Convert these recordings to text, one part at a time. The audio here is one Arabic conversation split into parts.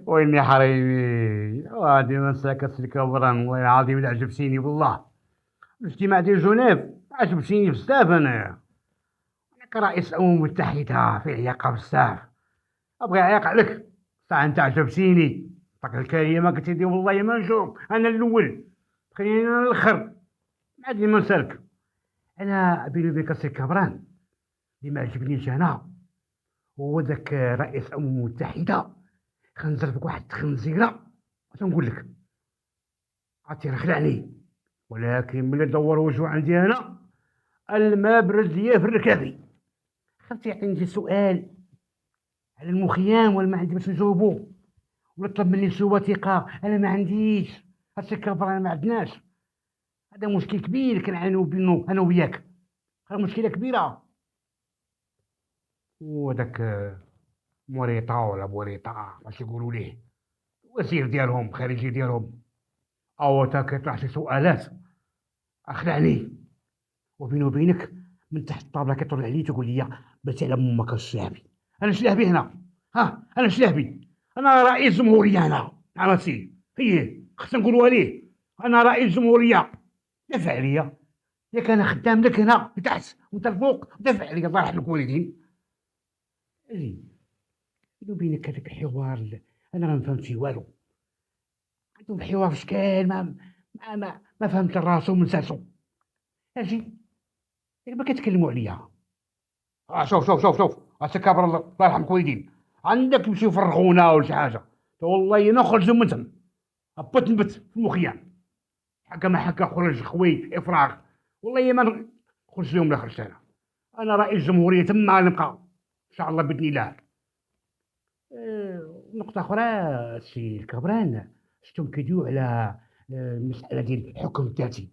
ويني حريمي وهادي مساك الكبران، والله العظيم لا عجبتيني والله. الاجتماع ديال جنيف عجبتيني بزاف. انا كرئيس الامم المتحده في عياقه بزاف، ابغي يعيق عليك. صح انت عجبتيني. داك الكلمه قلتي لي والله ما نشوف انا الاول، خليني انا الاخر، عادي ما نسالك. انا بيني وبينك السي كبران، اللي ما عجبنيش انا هو ذاك رئيس الامم المتحده. خنزرتك واحد الخنزيره، تنقول لك عرفتي راه خلعني. ولكن ملي دور وجهه عندي انا، الماء برد ليا في الركابي. خفت يعطيني شي سؤال على المخيم ولا ما عندي باش نجاوبو، ولا طلب مني شي وثيقه انا ما عنديش. هادشي كبر انا ما عندناش. هذا مشكل كبير كنعانيو بينه انا وياك، راه مشكله كبيره. وداك موريطا ولا بوريطا باش يقولوا ليه، الوزير ديالهم خارجي ديالهم، او تا كيطرح شي سؤالات اخلعني. وبيني وبينك من تحت الطابله كيطلع علي تقول لي بلاتي على امك الشلعبي. انا شلعبي هنا؟ ها انا شلعبي؟ انا رئيس جمهوريه انا، عرفتي؟ هي خصنا نقولوها ليه، انا رئيس جمهوريه. دافع عليا، ياك انا خدام لك هنا لتحت وانت الفوق، دافع عليا الله يرحم الوالدين. اجي بيني وبينك هذاك الحوار انا ما فهمت فيه والو. عندهم حوار في شكال ما فهمت راسو من ساسو. اجي ما كيتكلموا عليا. شوف التكابر الله يرحم الوالدين، عندك يمشيو يفرغونا ولا شي حاجه، والله نخرجوا من تم هبط نبت في المخيم. حكى ما حكى خرج خوي افراغ، والله ما نخرج اليوم لا خرجت انا. انا رئيس جمهوريه تما نبقى ان شاء الله باذن الله. نقطه اخرى سي الكبران، شفتهم كيدويو على المساله ديال الحكم الذاتي.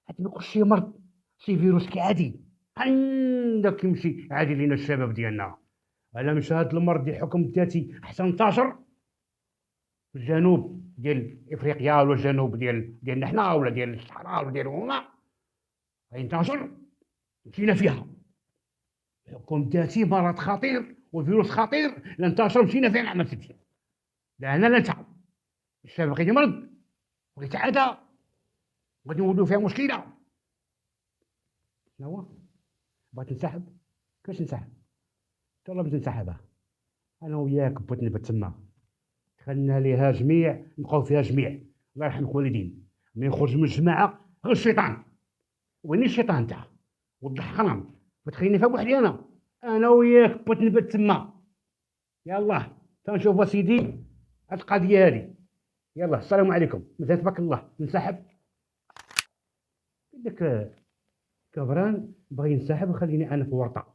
هذا ما يكونش شي مرض، شي فيروس كعادي عندك يمشي عادي لينا الشباب ديالنا. على مش هذا المرض ديال الحكم الذاتي حتى انتشر في الجنوب ديال افريقيا، ولا الجنوب ديالنا حنا، ولا ديال الصحراء، ولا ديالهم هما، غينتشر مشينا فيها. الحكم الذاتي مرض خطير وفيروس خطير، الا انتشر مشينا فيه نعم سيدي. لا انا لا انت، الشباب غادي مرض وغادي عاده، وغادي نولوا فيها مشكله. شنو هو؟ بغيت ننسحب؟ كيفاش ننسحب؟ والله بغيت ننسحب. انا وياك بغيت نبات تما، دخلنا ليها جميع نبقاو فيها جميع. الله يرحم الوالدين، ملي نخرج من الجماعه غير الشيطان. وين الشيطان انت؟ ولد الحرام، بتخليني فيها بوحدي انا وياك بغيت نبات تما. يلا تنشوف سيدي هاد القضيه هادي. يلا السلام عليكم، مازال تبارك الله ننسحب. داك كبران بغى ينسحب وخليني انا في ورطه.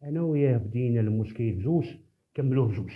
انا وياه بدينا المشكل بجوج، كملوه بجوج.